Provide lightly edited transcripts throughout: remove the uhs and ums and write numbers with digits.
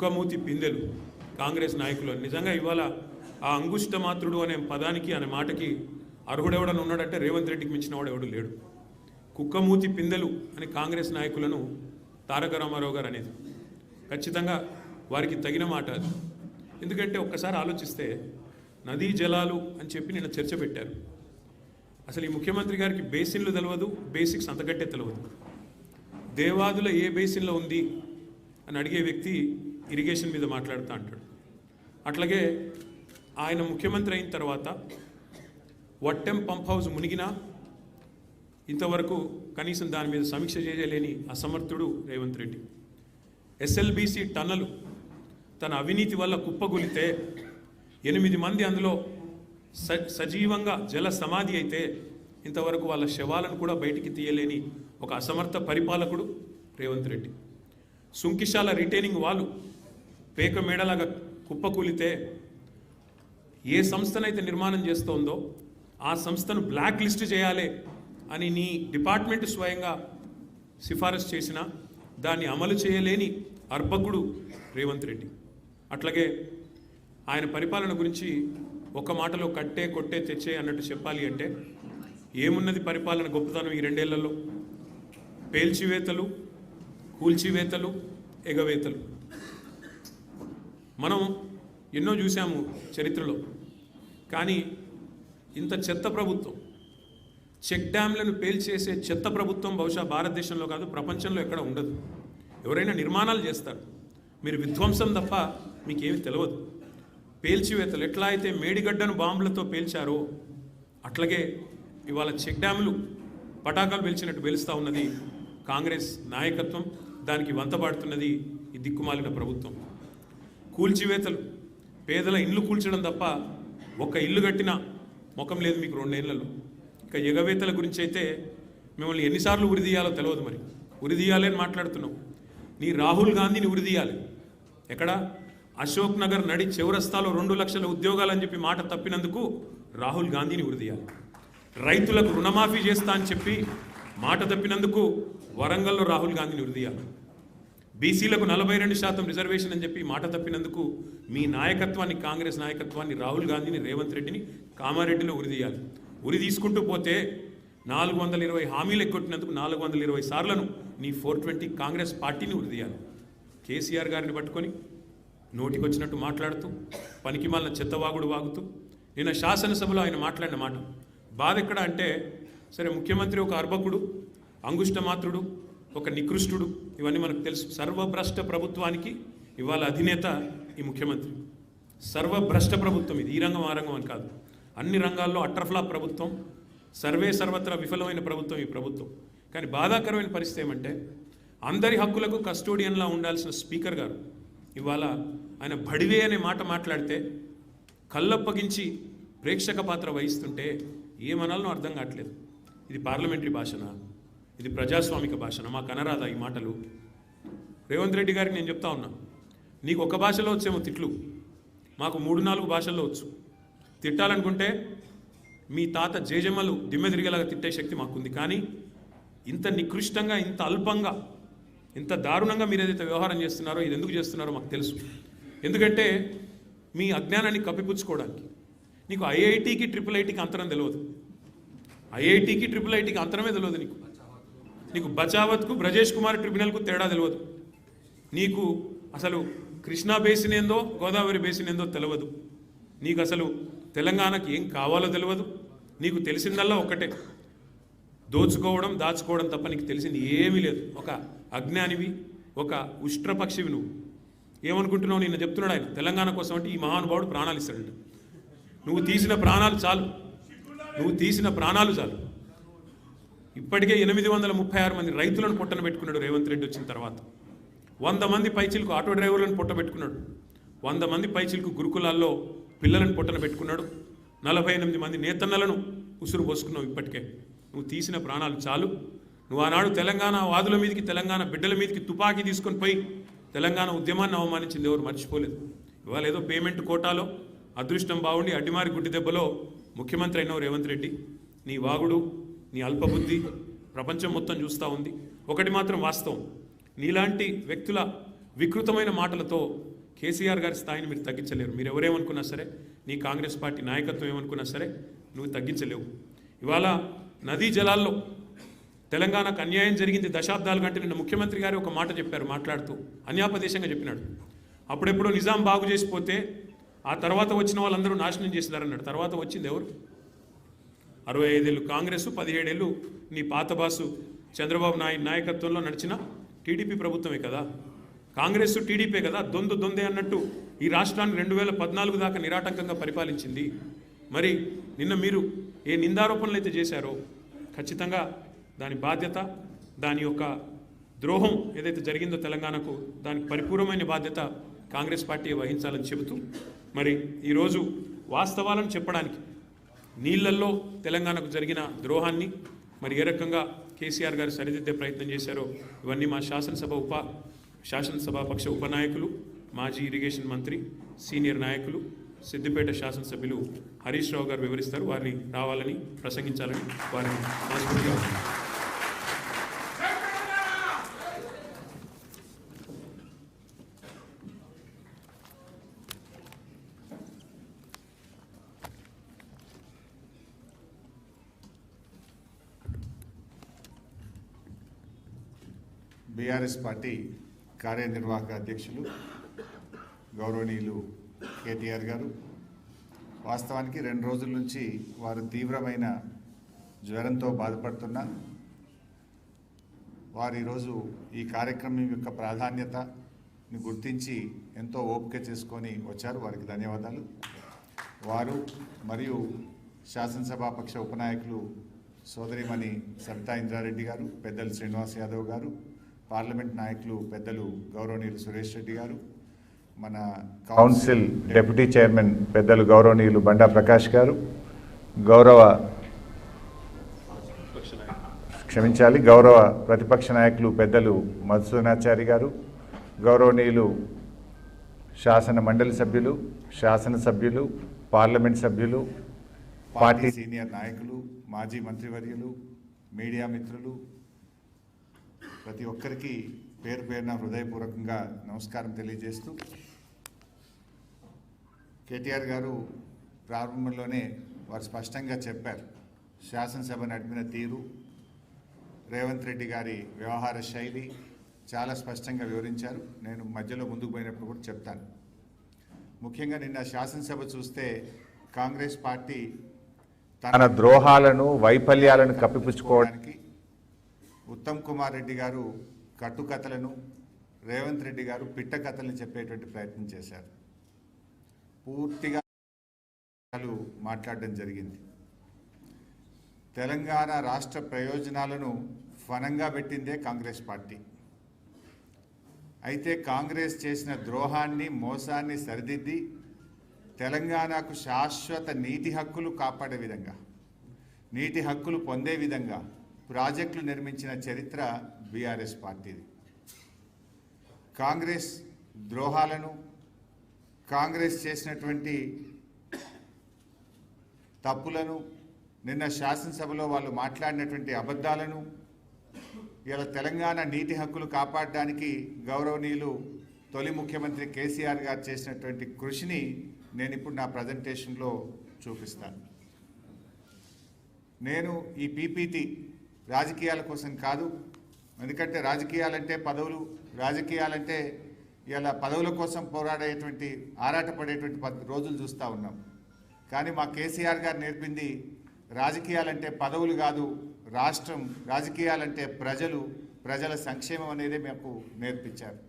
కుక్కమూతి పిందెలు కాంగ్రెస్ నాయకులు నిజంగా ఇవాళ ఆ అంగుష్టమాత్రుడు అనే పదానికి అనే మాటకి అర్హుడెవడని ఉన్నాడంటే రేవంత్ రెడ్డికి మించిన వాడు ఎవడు లేడు. కుక్కమూతి పిందెలు అని కాంగ్రెస్ నాయకులను తారక రామారావు గారు అనేది ఖచ్చితంగా వారికి తగిన మాట అది. ఎందుకంటే ఒక్కసారి ఆలోచిస్తే నదీ జలాలు అని చెప్పి నిన్న చర్చ పెట్టారు. అసలు ఈ ముఖ్యమంత్రి గారికి బేసిన్లు తెలియదు, బేసిక్స్ అంతకంటే తెలియదు. దేవాదుల ఏ బేసిన్లో ఉంది అని అడిగే వ్యక్తి ఇరిగేషన్ మీద మాట్లాడుతూ అంటాడు. అట్లాగే ఆయన ముఖ్యమంత్రి అయిన తర్వాత వట్టెం పంప్ హౌస్ మునిగినా ఇంతవరకు కనీసం దాని మీద సమీక్ష చేయలేని అసమర్థుడు రేవంత్ రెడ్డి. ఎస్ఎల్బీసీ టన్నలు తన అవినీతి వల్ల కుప్పగొలితే 8 మంది అందులో సజీవంగా జల సమాధి అయితే ఇంతవరకు వాళ్ళ శవాలను కూడా బయటికి తీయలేని ఒక అసమర్థ పరిపాలకుడు రేవంత్ రెడ్డి. సుంకిశాల రిటైనింగ్ వాళ్ళు పేక మేడలాగా కుప్పకూలితే ఏ సంస్థనైతే నిర్మాణం చేస్తోందో ఆ సంస్థను బ్లాక్ లిస్ట్ చేయాలి అని నీ డిపార్ట్మెంట్ స్వయంగా సిఫారసు చేసినా దాన్ని అమలు చేయలేని అర్భకుడు రేవంత్ రెడ్డి. అట్లాగే ఆయన పరిపాలన గురించి ఒక మాటలో కట్టే కొట్టే తెచ్చే అన్నట్టు చెప్పాలి అంటే ఏమున్నది పరిపాలన గొప్పతనం ఈ 2 ఏళ్లలో? పేల్చివేతలు, కూల్చివేతలు, ఎగవేతలు. మనం ఎన్నో చూసాము చరిత్రలో. కానీ ఇంత చెత్త ప్రభుత్వం, చెక్ డ్యామ్లను పేల్చేసే చెత్త ప్రభుత్వం బహుశా భారతదేశంలో కాదు ప్రపంచంలో ఎక్కడ ఉండదు. ఎవరైనా నిర్మాణాలు చేస్తారు, మీరు విధ్వంసం తప్ప మీకేమి తెలియదు. పేల్చివేతలు ఎట్లా అయితే మేడిగడ్డను బాంబులతో పేల్చారో అట్లాగే ఇవాళ చెక్ డ్యాములు పటాకాలు పేల్చినట్టు పేలుస్తూ ఉన్నది కాంగ్రెస్ నాయకత్వం. దానికి వంతపాడుతున్నది ఈ దిక్కుమాలిన ప్రభుత్వం. కూల్చివేతలు, పేదల ఇల్లు కూల్చడం తప్ప ఒక్క ఇల్లు కట్టిన ముఖం లేదు మీకు 2 ఏళ్లలో. ఇక ఎగవేతల గురించి అయితే మిమ్మల్ని ఎన్నిసార్లు ఉరిదీయాలో తెలియదు. మరి ఉరిదీయాలి అని మాట్లాడుతున్నావు. నీ రాహుల్ గాంధీని ఉరిదీయాలి. ఎక్కడ? అశోక్ నగర్ నడి చౌరస్తాలో 2 లక్షల ఉద్యోగాలు అని చెప్పి మాట తప్పినందుకు రాహుల్ గాంధీని ఉరిదీయాలి. రైతులకు రుణమాఫీ చేస్తా అని చెప్పి మాట తప్పినందుకు వరంగల్లో రాహుల్ గాంధీని ఉరిదీయాలి. బీసీలకు 42% రిజర్వేషన్ అని చెప్పి మాట తప్పినందుకు మీ నాయకత్వాన్ని, కాంగ్రెస్ నాయకత్వాన్ని, రాహుల్ గాంధీని, రేవంత్ రెడ్డిని కామారెడ్డిలో ఉరిదీయాలి. ఉరి తీసుకుంటూ పోతే 420 హామీలు ఎగ్గొట్టినందుకు 420 సార్లను నీ 420 కాంగ్రెస్ పార్టీని ఉరిదీయాలి. కేసీఆర్ గారిని పట్టుకొని నోటికొచ్చినట్టు మాట్లాడుతూ పనికిమాలిన చెత్తవాగుడు వాగుతూ నిన్న శాసనసభలో ఆయన మాట్లాడిన మాట బాధ ఎక్కడ అంటే, సరే ముఖ్యమంత్రి ఒక అర్భకుడు, అంగుష్టమాత్రుడు, ఒక నికృష్టుడు, ఇవన్నీ మనకు తెలుసు. సర్వభ్రష్ట ప్రభుత్వానికి ఇవాళ అధినేత ఈ ముఖ్యమంత్రి. సర్వభ్రష్ట ప్రభుత్వం ఇది. ఈ రంగం ఆ రంగం అని కాదు, అన్ని రంగాల్లో అట్రఫ్లాప్ ప్రభుత్వం, సర్వత్రా విఫలమైన ప్రభుత్వం ఈ ప్రభుత్వం. కానీ బాధాకరమైన పరిస్థితి ఏమంటే, అందరి హక్కులకు కస్టోడియన్లా ఉండాల్సిన స్పీకర్ గారు ఇవాళ ఆయన బడివే అనే మాట మాట్లాడితే కళ్ళప్పగించి ప్రేక్షక పాత్ర వహిస్తుంటే ఏమనాలనో అర్థం కావట్లేదు. ఇది పార్లమెంటరీ భాషనా? ఇది ప్రజాస్వామిక భాషనా? మాకు అనరాదా ఈ మాటలు? రేవంత్ రెడ్డి గారికి నేను చెప్తా ఉన్నా, నీకు ఒక భాషలో వచ్చేమో తిట్లు, మాకు 3-4 భాషల్లో వచ్చు. తిట్టాలనుకుంటే మీ తాత జేజమ్మలు దిమ్మె తిరిగేలాగా తిట్టే శక్తి మాకుంది. కానీ ఇంత నికృష్టంగా, ఇంత అల్పంగా, ఇంత దారుణంగా మీరు ఏదైతే వ్యవహారం చేస్తున్నారో ఇది ఎందుకు చేస్తున్నారో మాకు తెలుసు. ఎందుకంటే మీ అజ్ఞానాన్ని కప్పిపుచ్చుకోవడానికి. నీకు ఐఐటికి IIITకి అంతరం తెలియదు. ఐఐటికి IIITకి అంతరమే తెలియదు. నీకు బచావత్కు బ్రజేష్ కుమార్ ట్రిబ్యునల్కు తేడా తెలియదు. నీకు అసలు కృష్ణా బేసిన్ ఏందో, గోదావరి బేసిన్ ఏందో తెలియదు. నీకు అసలు తెలంగాణకి ఏం కావాలో తెలియదు. నీకు తెలిసిందల్లా ఒక్కటే, దోచుకోవడం, దాచుకోవడం తప్ప నీకు తెలిసింది ఏమీ లేదు. ఒక అజ్ఞానివి, ఒక ఉష్ట్రపక్షివి. నువ్వు ఏమనుకుంటున్నావు? నిన్న చెప్తున్నాడు ఆయన తెలంగాణ కోసం అంటే ఈ మహానుభావుడు ప్రాణాలు ఇస్తాడంట. నువ్వు తీసిన ప్రాణాలు చాలు, నువ్వు తీసిన ప్రాణాలు చాలు. ఇప్పటికే 836 మంది రైతులను పొట్టన పెట్టుకున్నాడు రేవంత్ రెడ్డి వచ్చిన తర్వాత. 100 మంది పైచిలకు ఆటో డ్రైవర్లను పొట్ట పెట్టుకున్నాడు. 100 మంది పైచిలకు గురుకులాల్లో పిల్లలను పొట్టన పెట్టుకున్నాడు. 48 మంది నేతన్నలను ఉసురు పోసుకున్నావు. ఇప్పటికే నువ్వు తీసిన ప్రాణాలు చాలు. నువ్వు ఆనాడు తెలంగాణ వాదుల మీదకి, తెలంగాణ బిడ్డల మీదకి తుపాకీ తీసుకొని పోయి తెలంగాణ ఉద్యమాన్ని అవమానించింది ఎవరు మర్చిపోలేదు. ఇవాళ ఏదో పేమెంట్ కోటాలో అదృష్టం బాగుండి అడ్డిమారి గుడ్డి దెబ్బలో ముఖ్యమంత్రి అయినావు రేవంత్ రెడ్డి. నీ వాగుడు, నీ అల్పబుద్ధి ప్రపంచం మొత్తం చూస్తూ ఉంది. ఒకటి మాత్రం వాస్తవం, నీలాంటి వ్యక్తుల వికృతమైన మాటలతో కేసీఆర్ గారి స్థాయిని మీరు తగ్గించలేరు. మీరు ఎవరేమనుకున్నా సరే, నీ కాంగ్రెస్ పార్టీ నాయకత్వం ఏమనుకున్నా సరే నువ్వు తగ్గించలేవు. ఇవాళ నదీ జలాల్లో తెలంగాణకు అన్యాయం జరిగింది దశాబ్దాల కంటే నిన్న ముఖ్యమంత్రి గారు ఒక మాట చెప్పారు, మాట్లాడుతూ అన్యాపదేశంగా చెప్పినాడు. అప్పుడెప్పుడో నిజాం బాగు చేసిపోతే ఆ తర్వాత వచ్చిన వాళ్ళందరూ నాశనం చేసినారన్నాడు. తర్వాత వచ్చింది ఎవరు? 65 ఏళ్ళు కాంగ్రెస్, 17 ఏళ్ళు నీ పాత బాసు చంద్రబాబు నాయుడు నాయకత్వంలో నడిచిన టీడీపీ ప్రభుత్వమే కదా. కాంగ్రెస్ టీడీపీ కదా, దొందే అన్నట్టు ఈ రాష్ట్రాన్ని 2014 దాకా నిరాటంకంగా పరిపాలించింది. మరి నిన్న మీరు ఏ నిందారోపణలు అయితే చేశారో ఖచ్చితంగా దాని బాధ్యత, దాని యొక్క ద్రోహం ఏదైతే జరిగిందో తెలంగాణకు, దానికి పరిపూర్ణమైన బాధ్యత కాంగ్రెస్ పార్టీ వహించాలని చెబుతూ, మరి ఈరోజు వాస్తవాలను చెప్పడానికి నీళ్లల్లో తెలంగాణకు జరిగిన ద్రోహాన్ని మరి ఏ రకంగా కేసీఆర్ గారు సరిదిద్దే ప్రయత్నం చేశారో ఇవన్నీ మా శాసనసభాపక్ష ఉపనాయకులు, మాజీ ఇరిగేషన్ మంత్రి, సీనియర్ నాయకులు, సిద్దిపేట శాసనసభ్యులు హరీష్ రావు గారు వివరిస్తారు. వారిని రావాలని, ప్రసంగించాలని వారిని మనస్ఫూర్తిగా బీఆర్ఎస్ పార్టీ కార్యనిర్వాహక అధ్యక్షులు గౌరవనీయులు కేటీఆర్ గారు, వాస్తవానికి 2 రోజుల నుంచి వారు తీవ్రమైన జ్వరంతో బాధపడుతున్నా వారు ఈరోజు ఈ కార్యక్రమం యొక్క ప్రాధాన్యతని గుర్తించి ఎంతో ఓపిక చేసుకొని వచ్చారు. వారికి ధన్యవాదాలు. వారు మరియు శాసనసభాపక్ష ఉపనాయకులు సోదరిమణి సబితా ఇంద్రారెడ్డి గారు, పెద్దలు శ్రీనివాస్ యాదవ్ గారు, పార్లమెంట్ నాయకులు పెద్దలు గౌరవనీయులు సురేష్ రెడ్డి గారు, మన కౌన్సిల్ డిప్యూటీ చైర్మన్ పెద్దలు గౌరవనీయులు బండా ప్రకాష్ గారు, గౌరవ ప్రతిపక్ష నాయకులు పెద్దలు మధుసూదనాచారి గారు, గౌరవనీయులు శాసన మండలి సభ్యులు, శాసనసభ్యులు, పార్లమెంట్ సభ్యులు, పార్టీ సీనియర్ నాయకులు, మాజీ మంత్రివర్యులు, మీడియా మిత్రులు, ప్రతి ఒక్కరికి పేరు పేరున హృదయపూర్వకంగా నమస్కారం తెలియజేస్తూ, కేటీఆర్ గారు ప్రారంభంలోనే వారు స్పష్టంగా చెప్పారు. శాసనసభ నడిపిన తీరు, రేవంత్ రెడ్డి గారి వ్యవహార శైలి చాలా స్పష్టంగా వివరించారు. నేను మధ్యలో ముందుకు పోయినప్పుడు కూడా చెప్తాను. ముఖ్యంగా నిన్న శాసనసభ చూస్తే కాంగ్రెస్ పార్టీ తన ద్రోహాలను, వైఫల్యాలను కప్పిపుచ్చుకోవడానికి ఉత్తమ్ కుమార్ రెడ్డి గారు కట్టుకథలను, రేవంత్ రెడ్డి గారు పిట్ట కథలను చెప్పేటువంటి ప్రయత్నం చేశారు. పూర్తిగా మాట్లాడడం జరిగింది. తెలంగాణ రాష్ట్ర ప్రయోజనాలను ఫనంగా పెట్టిందే కాంగ్రెస్ పార్టీ. అయితే కాంగ్రెస్ చేసిన ద్రోహాన్ని, మోసాన్ని సరిదిద్ది తెలంగాణకు శాశ్వత నీటి హక్కులు కాపాడే విధంగా, నీటి హక్కులు పొందే విధంగా ప్రాజెక్టులు నిర్మించిన చరిత్ర బీఆర్ఎస్ పార్టీది. కాంగ్రెస్ ద్రోహాలను, కాంగ్రెస్ చేసినటువంటి తప్పులను, నిన్న శాసనసభలో వాళ్ళు మాట్లాడినటువంటి అబద్ధాలను ఇలా తెలంగాణ నీటి హక్కులు కాపాడడానికి గౌరవనీయులు తొలి ముఖ్యమంత్రి కేసీఆర్ గారు చేసినటువంటి కృషిని నేను ఇప్పుడు నా ప్రజెంటేషన్లో చూపిస్తాను. నేను ఈ పీపీటీ రాజకీయాల కోసం కాదు, ఎందుకంటే రాజకీయాలంటే పదవులు, రాజకీయాలంటే ఇలా పదవుల కోసం పోరాడేటువంటి, ఆరాటపడేటువంటి రోజులు చూస్తూ ఉన్నాం. కానీ మా కేసీఆర్ గారు నేర్పింది రాజకీయాలంటే పదవులు కాదు, రాష్ట్రం, రాజకీయాలంటే ప్రజలు, ప్రజల సంక్షేమం అనేది మాకు నేర్పించారు.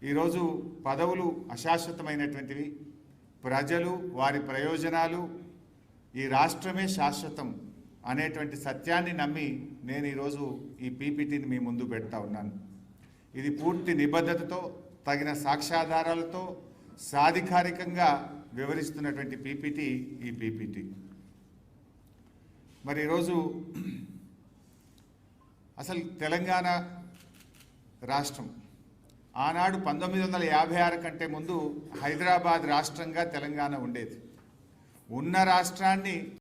ఈరోజు పదవులు అశాశ్వతమైనటువంటివి, ప్రజలు, వారి ప్రయోజనాలు, ఈ రాష్ట్రమే శాశ్వతం అనేటువంటి సత్యాన్ని నమ్మి నేను ఈరోజు ఈ పీపీటీని మీ ముందు పెడతా ఉన్నాను. ఇది పూర్తి నిబద్ధతతో, తగిన సాక్ష్యాధారాలతో సాధికారికంగా వివరిస్తున్నటువంటి పీపీటీ ఈ పీపీటీ. మరి ఈరోజు అసలు తెలంగాణ రాష్ట్రం ఆనాడు 1956 కంటే ముందు హైదరాబాద్ రాష్ట్రంగా తెలంగాణ ఉండేది. ఉన్న రాష్ట్రాన్ని